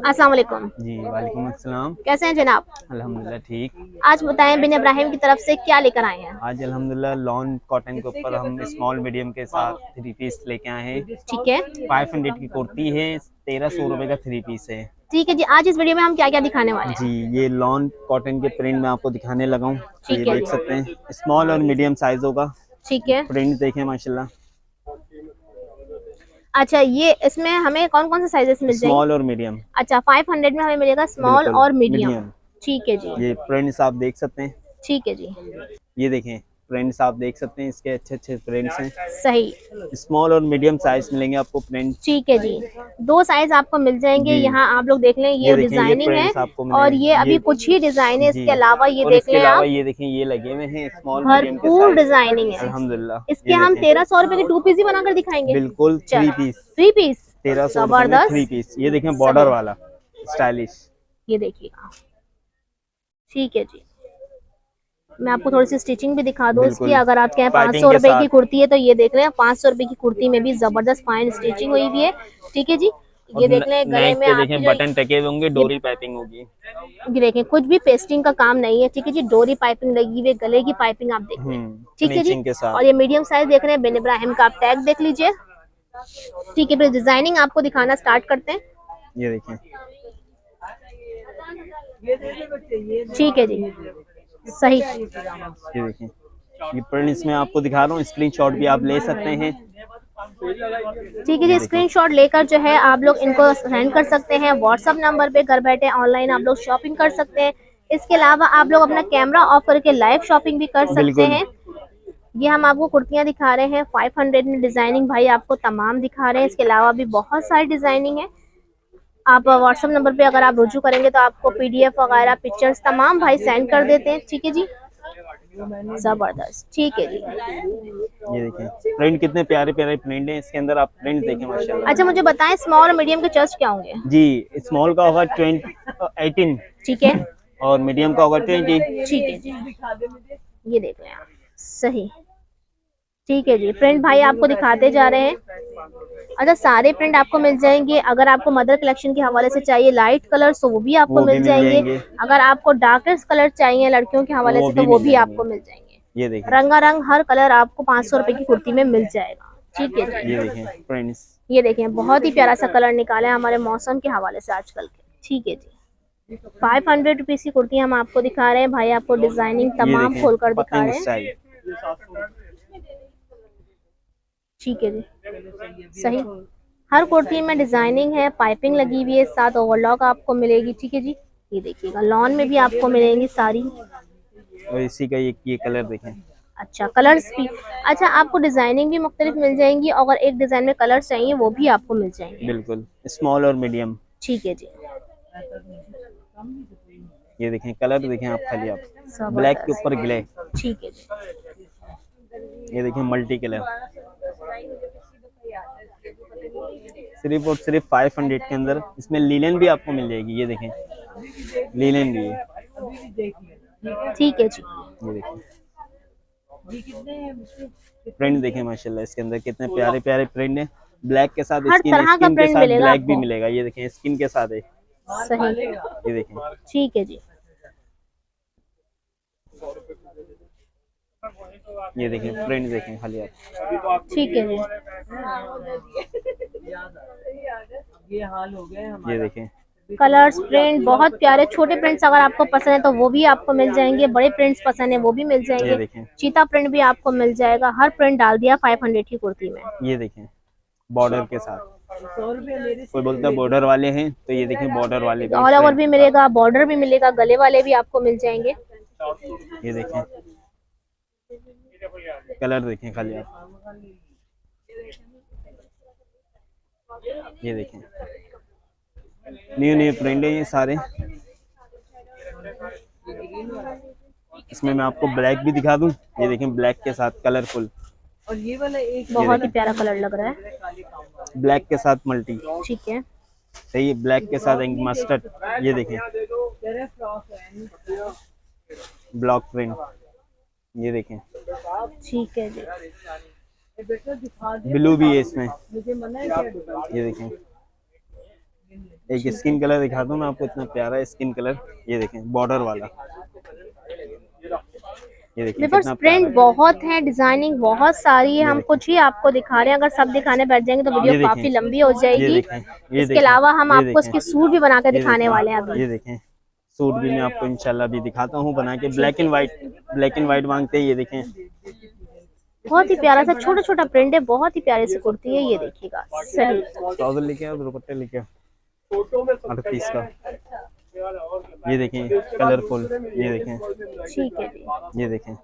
अस्सलाम वालेकुम। जी, वालेकुम अस्सलाम। कैसे हैं जनाब? अल्हम्दुलिल्लाह ठीक। आज बताएं बिन इब्राहिम की तरफ से क्या लेकर आए हैं? आज अल्हम्दुलिल्लाह लॉन कॉटन के ऊपर हम स्मॉल मीडियम के साथ थ्री पीस लेके आए हैं। ठीक है। 500 की कुर्ती है, 1300 रुपए का थ्री पीस है। ठीक है जी, आज इस वीडियो में हम क्या क्या दिखाने वाले जी, हैं? ये लॉन कॉटन के प्रिंट में आपको दिखाने लगा हूँ। ये ठीक है देख जी। सकते हैं, स्मॉल और मीडियम साइज होगा। ठीक है। प्रिंट देखें माशाल्लाह। अच्छा, ये इसमें हमें कौन कौन से साइजेस मिल जाएंगे? स्मॉल और मीडियम। अच्छा, 500 में हमें मिलेगा स्मॉल बिल्कुल और मीडियम। मीडियम। ठीक है जी। ये प्रिंट्स आप देख सकते हैं। ठीक है जी। ये देखें, प्रिंट्स आप देख सकते हैं, इसके अच्छे अच्छे प्रिंट्स हैं। सही। स्मॉल और मीडियम साइज मिलेंगे आपको प्रिंट। ठीक है जी। दो साइज आपको मिल जाएंगे। जी, यहाँ आप लोग देख लें, ये ये देखें, ये डिजाइनिंग है प्रिंट्स आपको मिले और ये हैं। अभी कुछ ही डिजाइन है। जी, इसके अलावा ये और देख इसके लें अलावा आप, ये देखें, ये लगे हुए हैं स्मॉल मीडियम के भरपूर साइज। डिजाइनिंग है। अल्हम्दुलिल्लाह। इसके ये हम देखें, 1300 रुपए की टू पीस ही बनाकर दिखाएंगे। बिल्कुल थ्री चलो, पीस। 3 पीस। 1300 रुपए में थ्री जबरदस्त। पीस। ये देखें बॉर्डर सही। वाला स्टाइलिश। ये देखिएगा। ठीक है जी। मैं आपको थोड़ी सी स्टिचिंग भी दिखा दूं इसकी। बिल्कुल अगर आपके यहाँ पाँच पाइपिंग सौ के रुपए की साथ। कुर्ती है तो ये देख लें, 500 रुपए की कुर्ती में भी जबरदस्त फाइन स्टिचिंग हुई हुई है। ठीक है जी। और ये देख लें, गले नेक में पे आपकी देखें जो बटन टके हुए होंगे, ये डोरी पाइपिंग होगी। ये देखें, कुछ भी पेस्टिंग का काम नहीं है। ठीक है जी, डोरी पाइपिंग लगी हुई है, गले की पाइपिंग आप देख लें। ठीक है जी। फिनिशिंग के साथ। और ये मीडियम साइज देख रहे हैं, बिन इब्राहिम का आप टैग देख लीजिए। ठीक है, फिर डिजाइनिंग आपको दिखाना स्टार्ट करते हैं। ये देखें, ठीक है जी। सही। ये देखें, ये प्रिंट इसमें आपको दिखा रहा हूँ, स्क्रीनशॉट भी आप ले सकते हैं। ठीक है ये जी, देखें, स्क्रीनशॉट लेकर जो है आप लोग इनको सेंड कर सकते हैं व्हाट्सएप नंबर पे। घर बैठे ऑनलाइन आप लोग शॉपिंग कर सकते हैं। इसके अलावा आप लोग अपना कैमरा ऑफ करके लाइव शॉपिंग भी कर सकते बिल्कुल। हैं। ये हम आपको कुर्तियां दिखा रहे हैं 500 में। डिजाइनिंग भाई आपको तमाम दिखा रहे हैं। इसके अलावा भी बहुत सारी डिजाइनिंग है। आप व्हाट्सएप नंबर पे अगर आप रुजू करेंगे तो आपको पीडीएफ वगैरह पिक्चर्स तमाम भाई सेंड कर देते हैं। ठीक है जी। जबरदस्त। ठीक है जी। ये देखें, प्रिंट कितने प्यारे प्यारे प्रिंट हैं इसके अंदर। आप प्रिंट देखें माशाल्लाह। अच्छा, मुझे बताएं स्मॉल और मीडियम के चेस्ट क्या होंगे? जी, स्मॉल का होगा 18 ठीक है। और मीडियम का होगा 20। ठीक है जी। ये देख रहे हैं आप। सही। ठीक है जी, प्रिंट भाई आपको दिखाते जा रहे हैं। अच्छा, सारे प्रिंट आपको मिल जाएंगे। अगर आपको मदर कलेक्शन के हवाले से चाहिए लाइट कलर तो वो भी आपको वो भी मिल मिल जाएंगे। जाएंगे, अगर आपको डार्केस्ट कलर चाहिए लड़कियों के तो हवाले वो से तो भी वो मिल भी जाएंगे। आपको मिल जाएंगे। ये देखें, रंगारंग हर कलर आपको 500 रुपए की कुर्ती में मिल जाएगा। ठीक है जी। ये देखें प्रिंट्स। ये देखें, बहुत ही प्यारा सा कलर निकाला है हमारे मौसम के हवाले से आजकल के। ठीक है जी। 500 रुपीज की कुर्ती हम आपको दिखा रहे हैं। भाई आपको डिजाइनिंग ये तमाम देखें खोलकर दिखा पतंग रहे हैं। स्टाइल। ठीक है जी। सही। हर कुर्ती में डिजाइनिंग है, पाइपिंग लगी हुई है, साथ ओवरलॉक आपको मिलेगी। ठीक है जी। ये देखिएगा, लॉन में भी आपको मिलेंगी सारी। और इसी का ये कलर देखें। अच्छा, कलर्स भी। अच्छा, आपको डिजाइनिंग भी मुख्तलिफ मिल जाएंगी। अगर एक डिजाइन में कलर चाहिए वो भी आपको मिल जाएंगे। बिल्कुल स्मॉल और मीडियम। ठीक है जी। ये देखें कलर देखें आप, खाली आप ब्लैक के ऊपर जबरदस्त। ग्ले। ठीक है जी। ये देखें मल्टी कलर। सिर्फ और सिर्फ 500 के अंदर। इसमें लीलन भी आपको मिल जाएगी। ये देखें, लीलन भी है। ठीक है जी। ये देखें, प्रिंट देखें माशाल्लाह, इसके अंदर कितने प्यारे प्यारे प्रिंट है। ब्लैक के साथ हर स्किन, तरह का स्किन के प्रिंट साथ मिलेगा ब्लैक भी आपको। मिलेगा। ये देखें स्किन के साथ है। सही। ये देखें, ठीक है जी। ये देखें प्रिंट देखें खाली आप। ठीक है जी। ये देखें, कलर्स प्रिंट बहुत प्यारे। छोटे प्रिंट्स अगर आपको पसंद है तो वो भी आपको मिल जाएंगे। बड़े प्रिंट्स पसंद है वो भी मिल ये जाएंगे। देखें, चीता प्रिंट भी आपको मिल जाएगा। हर प्रिंट डाल दिया 500 की कुर्ती में। ये देखें बॉर्डर के साथ। कोई बोलता है बॉर्डर वाले हैं, तो ये देखें बॉर्डर वाले भी ऑल ओवर प्रिंट। भी मिलेगा, बॉर्डर भी मिलेगा, गले वाले भी आपको मिल जाएंगे। ये देखें कलर देखें खाली आप। ये देखें न्यू न्यू प्रिंट है ये सारे। इसमें मैं आपको ब्लैक भी दिखा दूं। ये देखें ब्लैक के साथ कलरफुल। और ये वाला एक बहुत ही प्यारा कलर लग रहा है। ब्लैक के साथ मल्टी। ठीक है। सही, ब्लैक के साथ एक मस्टर्ड। ये देखें ब्लॉक प्रिंट। ये देखें, ठीक है जी। ब्लू भी है इसमें। ये देखें एक स्किन कलर दिखा दूं मैं आपको, इतना प्यारा स्किन कलर। ये देखें बॉर्डर वाला, ये देखिए व्यूअर्स कितना प्रिंट प्यारा बहुत है, डिजाइनिंग बहुत सारी है, है। ये हम देखें, कुछ ही आपको दिखा रहे हैं। अगर सब दिखाने बैठ जाएंगे तो वीडियो ये देखें, काफी लंबी हो ये जाएगी। देखें, ये इसके देखें, अलावा हम ये आपको देखें, इसकी सूट भी बना के ये दिखाने वाले हैं देखें, अभी। ये देखें। सूट भी मैं आपको इंशाल्लाह भी दिखाता हूँ बना के। ठीक ब्लैक है, and white, black and white मांगते हैं। ये देखें, बहुत ही प्यारा सा छोटा छोटा प्रिंट है, बहुत ही प्यारी सी कुर्ती है। ये देखिएगा, सही। ट्राउजर लेके आओ, दुपट्टे लेके आओ, 38 का। ये देखें कलरफुल, ये देखें, ठीक है जी, ये देखें,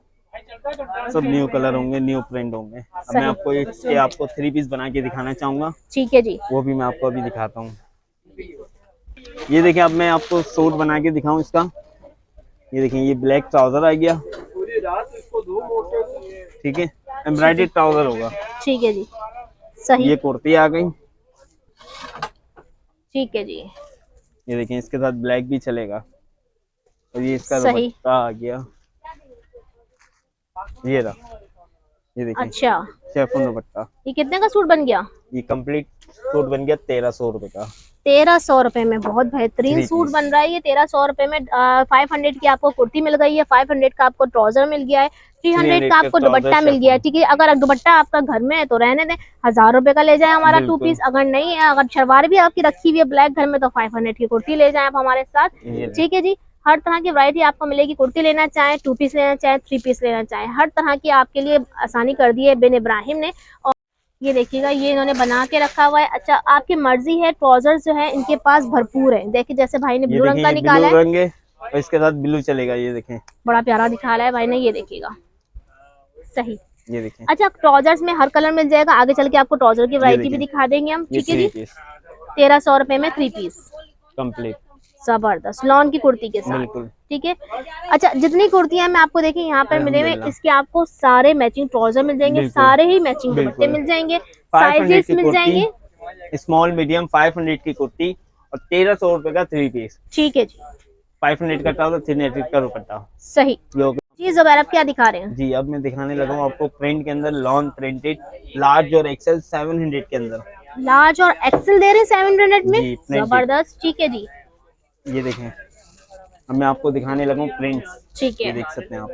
सब न्यू कलर होंगे, न्यू प्रिंट होंगे। अब मैं सही। आपको इसके आपको 3 पीस बना के दिखाना चाहूंगा, ठीक है जी, वो भी मैं आपको अभी दिखाता हूँ। ये देखिए, अब मैं आपको सूट बना के दिखाऊं इसका। ये देखिए, ये ब्लैक ट्राउजर आ गया, ठीक है, एम्ब्रॉयडरी ट्राउजर होगा। ठीक है जी, सही। ये कुर्ती आ गई, ठीक है जी, ये देखिए इसके साथ ब्लैक भी चलेगा। और ये इसका सही। दुपट्टा आ गया, ये रहा, ये देखिए अच्छा, शेफून दुपट्टा। ये कितने का सूट बन गया? ये कंप्लीट सूट बन गया 1300 रुपए का। 1300 रुपए में बहुत बेहतरीन 3 सूट पीस, बन रहा है। ये 1300 रुपए में 500 की आपको कुर्ती मिल गई है, 500 का आपको ट्राउजर मिल गया है, 300 300 का का आपको ट्राउजर दुपट्टा मिल गया है। शेफून, ठीक है, अगर दुपट्टा आपका घर में है तो रहने दें, 1000 रुपए का ले जाए हमारा 2 बिल्कुल। पीस। अगर नहीं है, अगर शलवार भी आपकी रखी हुई है ब्लैक घर में, तो 500 की कुर्ती ले जाए आप हमारे साथ। ये ले, ठीक है जी, हर तरह की वैरायटी आपको मिलेगी। कुर्ती लेना चाहे, 2 पीस लेना चाहे, 3 पीस लेना चाहे, हर तरह की आपके लिए आसानी कर दी है बिन इब्राहिम ने। और ये देखिएगा, ये इन्होंने बना के रखा हुआ है। अच्छा, आपकी मर्जी है, ट्राउजर जो है इनके पास भरपूर है। देखिए, जैसे भाई ने ये ब्लू रंग देखिए, का ये निकाला ब्लू है, रंग है और इसके साथ ब्लू चलेगा। ये देखें, बड़ा प्यारा निकाला है भाई ने, ये देखिएगा, सही। ये देखें, अच्छा, ट्राउजर्स में हर कलर मिल जाएगा, आगे चल के आपको ट्राउजर की ये वैरायटी भी देखें, दिखा देंगे हम। ये ठीक है 3 जी, पीस 1300 रुपए में 3 पीस, कंप्लीट, जबरदस्त लॉन की कुर्ती के साथ। बिल्कुल ठीक है। अच्छा, जितनी कुर्तियां मैं आपको देखिए यहाँ पर मिले हुए, अल्हम्दुलिल्लाह, इसके आपको सारे मैचिंग ट्राउजर मिल जाएंगे, बिल्कुल सारे ही मैचिंग दुपट्टे बिल्कुल। मिल जाएंगे, 500 साइजेस की मिल जाएंगे। कुर्ती, स्मॉल मीडियम 500 की कुर्ती और 1300 रुपए का 3 पीस, ठीक है जी, 500 का ट्राउजर, 300 का दुपट्टा। सही। ये हो गया। जी जुबैर, आप क्या दिखा रहे हैं? जी, अब मैं दिखाने लगा हूँ आपको प्रिंट के अंदर लॉन प्रिंटेड लार्ज और एक्सेल 700 के अंदर। लार्ज और एक्सेल दे रहे हैं 700 में, जी, प्रिंटेड। जबरदस्त। ठीक है जी, ये देखें, अब मैं आपको दिखाने लगा हूँ प्रिंट्स, ठीक ये है। देख सकते हैं आप।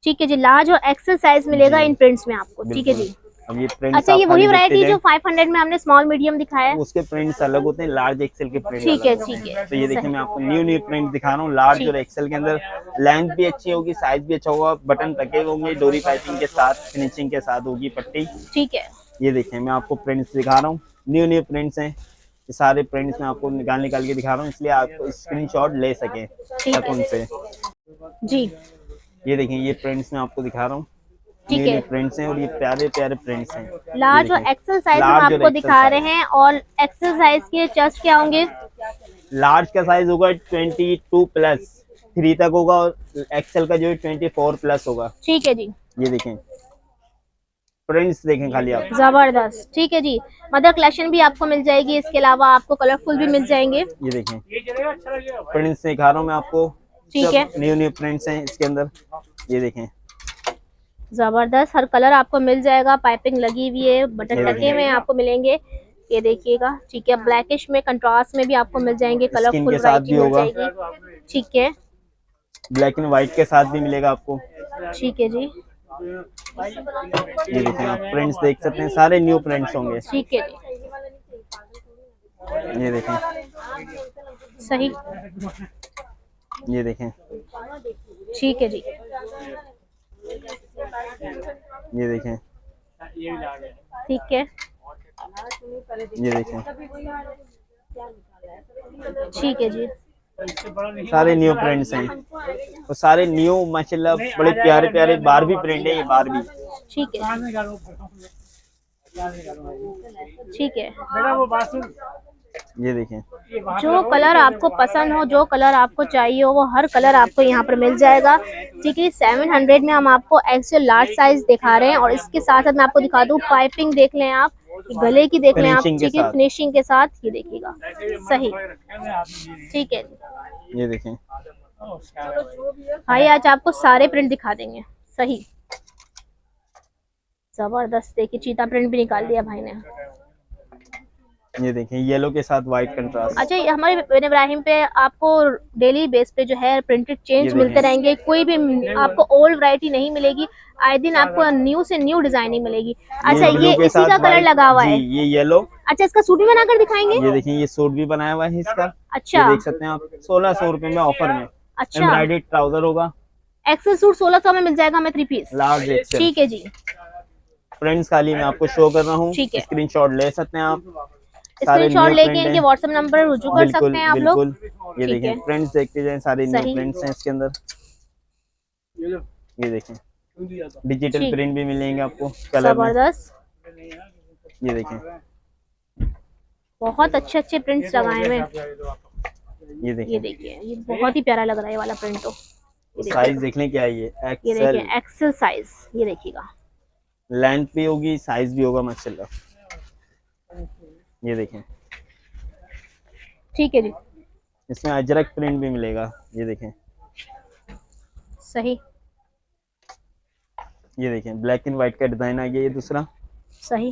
ठीक है जी, लार्ज और एक्सेल साइज मिलेगा जी, इन प्रिंट्स में आपको। ठीक है बिल्कुल। जी। अब ये प्रिंट्स अच्छा, आप ये खाली वही देखते वैरायटी जाएं, जो 500 में हमने स्मॉल मीडियम दिखाया है। उसके प्रिंट्स अलग होते हैं, लार्ज एक्सेल के प्रिंट ठीक है, अलग होते ठीक हैं। है, तो ये देखिए, सही। मैं आपको न्यू न्यू प्रिंट दिखा रहा हूँ लार्ज ठीक। और एक्सेल के अंदर। लेंथ भी अच्छी होगी, साइज भी अच्छा होगा, बटन टके होंगे, डोरी पाइपिंग के साथ, फिनिशिंग के साथ होगी पट्टी। ठीक है, ये देखिए, मैं आपको प्रिंट्स दिखा रहा हूँ, न्यू न्यू प्रिंट्स हैं। ये सारे प्रिंट्स मैं आपको निकाल के दिखा रहा हूँ, इसलिए आप स्क्रीनशॉट ले सकें ठीक तक है उनसे। जी, ये देखिए, ये प्रिंट्स मैं आपको दिखा रहा हूँ, ठीक न्यू है। न्यू प्रिंट्स हैं और ये प्यारे प्यारे प्रिंट्स हैं। ये लार्ज और देखिए, एक्सेल साइज हम लार्ज और आपको एक्सेल दिखा रहे साइज। हैं। और एक्सेल साइज के चेस्ट क्या होंगे? लार्ज का साइज होगा 22 प्लस 3 तक होगा और एक्सेल का जो है 24 प्लस होगा। ठीक है जी, ये देखें, प्रिंट्स देखें खाली आप। जबरदस्त। ठीक है जी, मदर कलेक्शन भी आपको मिल जाएगी, इसके अलावा आपको कलरफुल भी मिल जाएंगे। ये देखें, प्रिंट्स दिखा रहा हूँ मैं आपको, ठीक है, सब न्यू न्यू प्रिंट्स हैं इसके अंदर। ये देखें, जबरदस्त, हर कलर आपको मिल जाएगा, पाइपिंग लगी हुई है, बटन ये टके देखिए, हुए आपको मिलेंगे। ये देखिएगा, ठीक है, ब्लैकिश में कंट्रास्ट में भी आपको मिल जाएंगे, स्किन कलरफुल के साथ वैरायटी भी मिल होगा, जाएगी। ठीक है, ब्लैक एंड व्हाइट के साथ भी मिलेगा आपको। ठीक है जी, ये देखें, आप प्रिंट्स देख सकते हैं, सारे न्यू प्रिंट्स होंगे। ठीक है जी, ये देखें, सही। ये देखें, ठीक है जी, ये देखें, ठीक है, ये देखें, ठीक है जी, सारे न्यू प्रिंट्स हैं और सारे न्यू माशाल्लाह बड़े प्यारे प्यारे बारबी प्रिंट है। ये बारबी, ठीक है, ठीक है। ये देखें, जो कलर आपको पसंद हो, जो कलर आपको चाहिए हो, वो हर कलर आपको यहाँ पर मिल जाएगा। ठीक है, 700 में हम आपको एक्सेल लार्ज साइज दिखा रहे हैं और इसके साथ साथ मैं आपको दिखा दूँ, पाइपिंग देख लें आप, गले की देख लें आप। फिनिशिंग के ठीक है, साथ। फिनिशिंग के साथ, ये देखिएगा, सही। ठीक है ये देखें, भाई, आज आपको सारे प्रिंट दिखा देंगे। सही, जबरदस्त। देखिए, चीता प्रिंट भी निकाल दिया भाई ने। ये देखें येलो के साथ व्हाइट कंट्रास्ट। अच्छा, ये हमारे बिन इब्राहिम पे आपको डेली बेस पे जो है प्रिंटेड चेंज ये मिलते देखें। रहेंगे, कोई भी आपको ओल्ड वैरायटी नहीं मिलेगी, आए दिन आपको न्यू से न्यू डिजाइनिंग मिलेगी। अच्छा, ब्लू ये के इसी साथ का कलर व्हाइट लगा हुआ जी, है। ये येलो। अच्छा, इसका सूट भी बनाकर दिखाएंगे। ये देखिए ये सूट भी बनाया हुआ है इसका। अच्छा, ये देख सकते हैं आप 1600 रुपए में ऑफर में। अच्छा, एम्ब्रॉयडर्ड ट्राउजर होगा। एक्सेल सूट 1600 में मिल जाएगा हमें 3 पीस। Large XL. ठीक है जी, फ्रेंड्स खाली मैं आपको शो कर रहा हूँ, ठीक है। स्क्रीनशॉट ले सकते हैं आप। सारे स्क्रीनशॉट न्यू लेके प्रिंट इनके हैं। व्हाट्सएप नंबर पर रुजू कर सकते बिल्कुल हैं आप लोग। बिल्कुल। ये ठीक देखें है, प्रिंट्स देखते जाएं, सारे न्यू सही। प्रिंट्स हैं इसके अंदर। ये देखें डिजिटल ठीक, प्रिंट भी मिलेंगे आपको कलर में। जबरदस्त, ये देखें बहुत अच्छे अच्छे प्रिंट्स लगाए हुए हैं। ये ये देखें देखिए, ये बहुत ही प्यारा लग रहा है ये वाला प्रिंट तो। साइज देख लें क्या है ये ये एक्सेल। देखिए एक्सेल साइज, ये देखिएगा। लेंथ भी होगी साइज भी होगा माशाल्लाह। ये देखें ठीक है जी, इसमें अजरक प्रिंट भी मिलेगा। ये देखें सही ये देखें ब्लैक एंड व्हाइट का डिजाइन आ गया ये दूसरा। सही।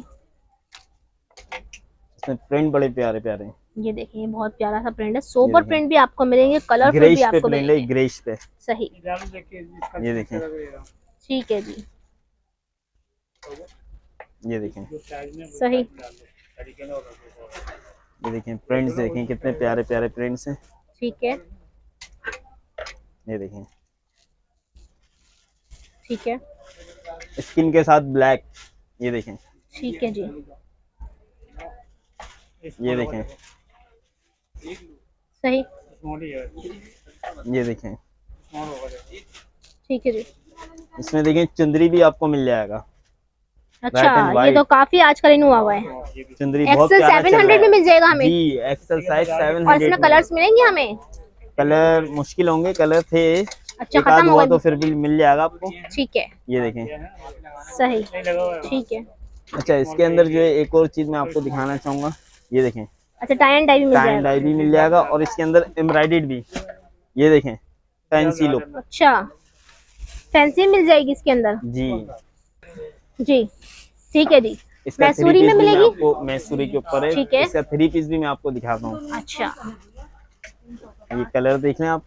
इसमें प्रिंट बड़े प्यारे प्यारे हैं। ये देखिए बहुत प्यारा सा प्रिंट है, सोबर देखें। प्रिंट भी आपको मिलेंगे, कलरफुल भी ग्रेश पे आपको प्रिंट है, मिलेंगे। ग्रेश पे। सही, ये देखें ठीक है जी, ये देखें सही। ये देखें प्रिंट्स देखें कितने प्यारे प्यारे प्रिंट्स हैं। ठीक है, ये देखें ठीक है, स्किन के साथ ब्लैक। ये देखें ठीक है जी, ये देखें सही। ये देखें ठीक है जी। इसमें देखें चुंदरी भी आपको मिल जाएगा। Red and अच्छा, white। ये तो काफी आजकल इन हुआ है। चुंदरी बहुत एक्सेल प्यारा चल रहा 700 में है। मिल जाएगा हमें। जी एक्सेल साइज और 700 इसमें कलर्स मिलेंगे हमें। कलर मुश्किल होंगे, कलर थे अच्छा, एक आध खत्म हो हुआ गए। तो फिर भी मिल जाएगा आपको। ठीक है, ये देखें सही, ठीक है। अच्छा इसके अंदर जो है एक और चीज मैं आपको दिखाना चाहूंगा। ये देखें अच्छा, टाई एंड डाई भी मिल टाई एंड जाएगा। डाई भी मिल जाएगा और इसके अंदर एम्ब्रॉयडर्ड भी। ये देखें फैंसी लुक। अच्छा, फैंसी मिल जाएगी इसके अंदर। जी जी, ठीक है जी। इसका मैसूरी 3 में पीस भी मैं मिलेगी? आपको मैसूरी के ऊपर है। ठीक है। इसका 3 पीस भी मैं आपको दिखाता हूँ। अच्छा, ये कलर देख लें आप,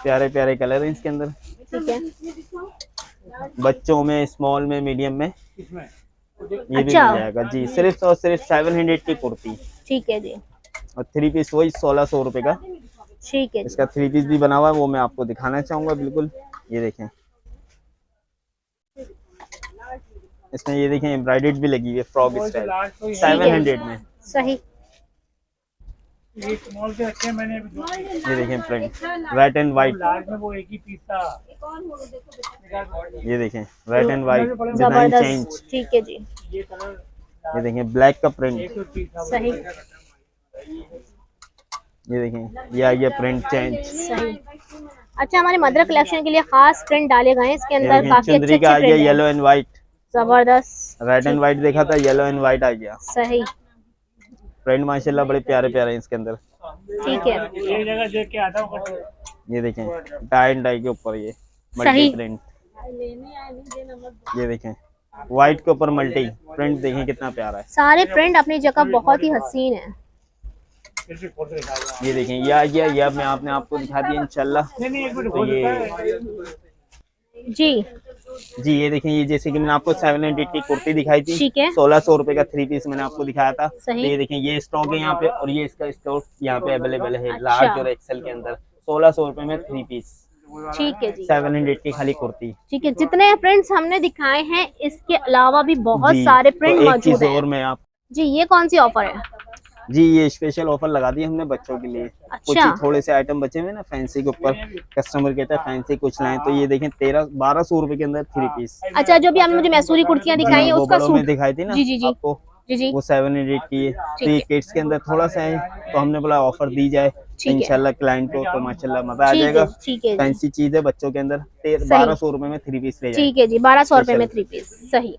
प्यारे प्यारे कलर हैं इसके अंदर। ठीक है। बच्चों में, स्मॉल में, मीडियम में ये भी मिल अच्छा। जाएगा जी। सिर्फ और सिर्फ 700 की कुर्ती ठीक है जी, और 3 पीस वही 1600 रुपए का। ठीक है जी। इसका 3 पीस भी बना हुआ है, वो मैं आपको दिखाना चाहूंगा बिल्कुल। ये देखें इसमें, ये देखें एम्ब्रॉयडर्ड भी लगी हुई है फ्रॉक स्टाइल 700 में। सही, ये देखें प्रिंट रेड एंड व्हाइट। ये देखें red and white design change. जबरदस्त, ठीक है जी, ये देखें ब्लैक का प्रिंट। सही, ये देखें ये आ गया प्रिंट चेंज। सही। अच्छा, हमारे मदर कलेक्शन के लिए खास प्रिंट डाले गए हैं इसके ये अंदर, देखें काफी अच्छे चुंदरी का आ अच्छे गया प्रिंट येलो हैं। And white. जबरदस्त, रेड एंड व्हाइट देखा था, येलो एंड व्हाइट आ गया। सही, प्रिंट माशाल्लाह बड़े प्यारे प्यारे हैं इसके अंदर। ठीक है, ये देखें टाई एंड डाई के ऊपर ये मल्टी सही। प्रिंट। ये देखें व्हाइट के ऊपर मल्टी प्रिंट, देखें कितना प्यारा है। सारे प्रिंट अपनी जगह बहुत ही हसीन है। ये देखें ये आ गया, ये अब मैं आपको दिखा दिया इंशाल्लाह। तो ये जी, ये देखें ये जैसे कि मैंने आपको 700 की कुर्ती दिखाई थी, ठीक है। 1600 रुपए का 3 पीस मैंने आपको दिखाया था। तो सही। ये देखें ये स्टॉक है यहाँ पे और ये इसका स्टॉक यहाँ पे अवेलेबल है अच्छा। लार्ज और एक्सेल के अंदर। 1600 रुपए में 3 पीस, ठीक है जी, 700 की खाली कुर्ती। ठीक है। जितने प्रिंट्स हमने दिखाए हैं इसके अलावा भी बहुत जी, सारे प्रिंट तो एक मौजूद चीज हैं। और मैं आप जी, ये कौन सी ऑफर है? जी ये स्पेशल ऑफर लगा दी हमने बच्चों के लिए। कुछ अच्छा। ही थोड़े से आइटम बचे हुए ना फैंसी के ऊपर, कस्टमर कहता है फैंसी कुछ लाएं, तो ये देखें 1200 रुपए के अंदर 3 पीस। अच्छा, जो भी आपने मुझे मैसूरी कुर्तियां दिखाई हैं वो उसका बड़ों में सूट। दिखाई थी ना जी जी जी, आपको, जी जी, वो 700 की है। तो ये है। किड्स के अंदर थोड़ा सा है, तो हमने बोला ऑफर दी जाए ठीक है। इंशाल्लाह क्लाइंट को, तो माशाल्लाह मजा आ ठीक जाएगा। है, ठीक है जी, फैंसी चीज है बच्चों के अंदर। 1200 रुपए में 3 पीस ले जाए। ठीक है जी, 1200 रुपए में 3 पीस, सही।